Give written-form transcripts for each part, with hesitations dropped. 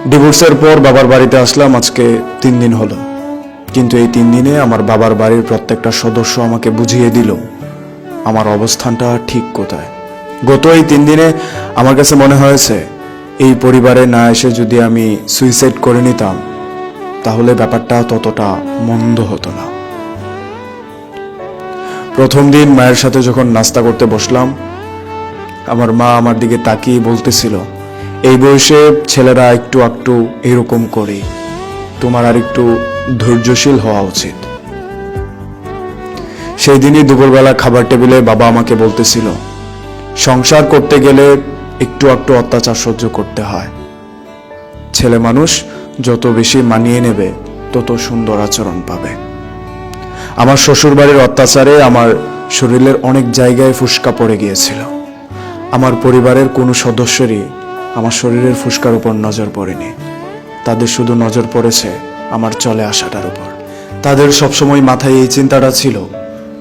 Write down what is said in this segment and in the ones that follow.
ডিভোর্সের পর বাবার বাড়িতে আসলাম আজকে 3 দিন হলো, কিন্তু এই 3 দিনে আমার বাবার বাড়ির প্রত্যেকটা সদস্য আমাকে বুঝিয়ে দিল আমার অবস্থানটা ঠিক কোথায়। গত এই 3 দিনে আমার কাছে মনে হয়েছে এই পরিবারে না এসে যদি আমি সুইসাইড করে নিতাম তাহলে ব্যাপারটা ততটা মন্দ হতো না। প্রথম দিন মায়ের সাথে যখন নাস্তা করতে বসলাম, আমার মা আমার দিকে তাকিয়ে বলতেছিল, এই বয়সে ছেলেরা একটু একটু এরকম করে, তোমার আর একটু ধৈর্যশীল হওয়া উচিত। সেই দিনই দুপুরবেলা খাবার টেবিলে বাবা আমাকে বলতেছিল, সংসার করতে গেলে একটু একটু অত্যাচার সহ্য করতে হয়। ছেলে মানুষ যত বেশি মানিয়ে নেবে তত সুন্দর আচরণ পাবে। আমার শ্বশুর বাড়ির অত্যাচারে আমার শরীরের অনেক জায়গায় ফুসকা পড়ে গিয়েছিল। আমার পরিবারের কোনো সদস্যেরই আমার শরীরের ফুসকার উপর নজর পড়েনি। তাদের শুধু নজর পড়েছে আমার চলে আসাটার উপর। তাদের সবসময় মাথায় এই চিন্তাটা ছিল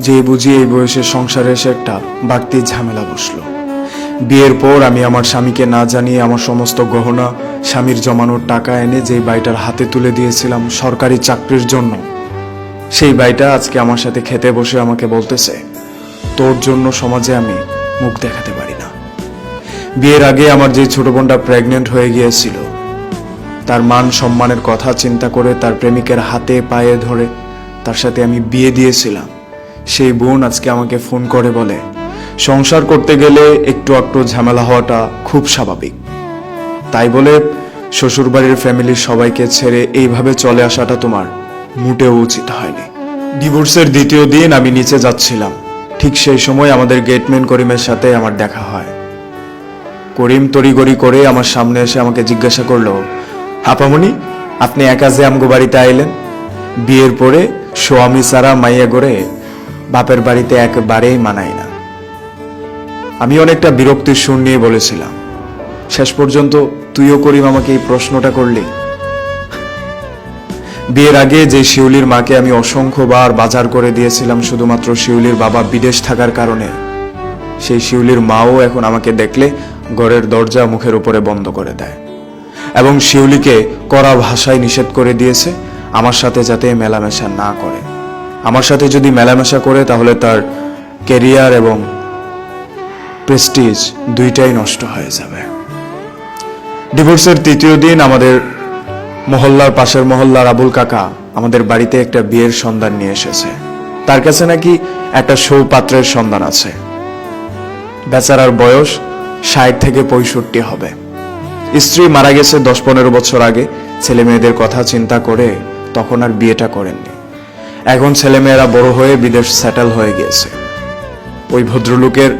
যে বুঝি এই বয়সে সংসারে এসে একটা বাড়তি ঝামেলা বসলো। বিয়ের পর আমি আমার স্বামীকে না জানিয়ে আমার সমস্ত গহনা, স্বামীর জমানোর টাকা এনে যেই বাইটার হাতে তুলে দিয়েছিলাম সরকারি চাকরির জন্য, সেই বাইটা আজকে আমার সাথে খেতে বসে আমাকে বলতেছে, তোর জন্য সমাজে আমি মুখ দেখাতে পারি না। বিয়ের আগে আমার যে ছোট বোনটা প্রেগনেন্ট হয়ে গিয়েছিল, তার মান সম্মানের কথা চিন্তা করে তার প্রেমিকের হাতে পায়ে ধরে তার সাথে আমি বিয়ে দিয়েছিলাম, সেই বোন আজকে আমাকে ফোন করে বলে, সংসার করতে গেলে একটু একটু ঝামেলা হওয়াটা খুব স্বাভাবিক, তাই বলে শ্বশুরবাড়ির ফ্যামিলির সবাইকে ছেড়ে এইভাবে চলে আসাটা তোমার মোটেও উচিত হয়নি। ডিভোর্সের দ্বিতীয় দিন আমি নিচে যাচ্ছিলাম, ঠিক সেই সময় আমাদের গেটম্যান করিমের সাথে আমার দেখা হয়। করিম তড়িগড়ি করে আমার সামনে এসে আমাকে জিজ্ঞাসা করলো, আপামনি, আপনি একা যে আমগো বাড়িতে আইলেন? বিয়ের পরে স্বামী সারা মাইয়া গড়ে বাপের বাড়িতে একেবারেই মানায় না। আমি অনেকটা বিরক্তির সুর নিয়ে বলেছিলাম, শেষ পর্যন্ত তুইও করিম আমাকে এই প্রশ্নটা করলি? বিয়ের আগে যে শিউলির মাকে আমি অসংখ্যবার বাজার করে দিয়েছিলাম শুধুমাত্র শিউলির বাবা বিদেশ থাকার কারণে, সেই শিউলির মাও এখন আমাকে দেখলে ঘরের দরজা মুখের উপরে বন্ধ করে দেয় এবং শিউলিকে কড়া ভাষায় নিষেধ করে দিয়েছে আমার সাথে যাতে মেলামেশা না করে। আমার সাথে যদি মেলামেশা করে তাহলে তার ক্যারিয়ার এবং প্রেস্টিজ দুইটাই নষ্ট হয়ে যাবে। ডিভোর্সের তৃতীয় দিন আমাদের মহল্লার পাশের মহল্লার আবুল কাকা আমাদের বাড়িতে একটা বিয়ের সন্ধান নিয়ে এসেছে। তার কাছে নাকি একটা সৌপাত্রের সন্ধান আছে। বেচারার বয়স 60 থেকে 65 হবে। স্ত্রী মারা গেছে 10-15 বছর আগে। ছেলে মেয়েদের কথা চিন্তা করে তখন আর বিয়েটা করেননি। এখন ছেলেমেয়েরা বড় হয়ে বিদেশ সেটেল হয়ে গিয়েছে। ওই ভদ্রলোকের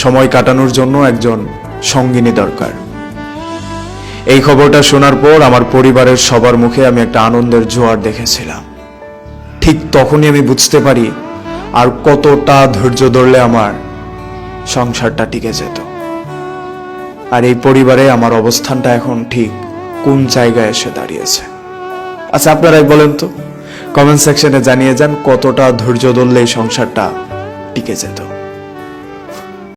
সময় কাটানোর জন্য একজন সঙ্গিনী দরকার। এই খবরটা শোনার পর আমার পরিবারের সবার মুখে আমি একটা আনন্দের জোয়ার দেখেছিলাম। ঠিক তখনই আমি বুঝতে পারি আর কতটা ধৈর্য ধরলে আমার সংসারটা টিকে যেত, আর এই পরিবারে আমার অবস্থানটা এখন ঠিক কোন জায়গায় এসে দাঁড়িয়েছে। আচ্ছা, আপনারাই বলেন তো, কমেন্ট সেকশনে জানিয়ে যান কতটা ধৈর্য ধরলে এই সংসারটা টিকে যেত।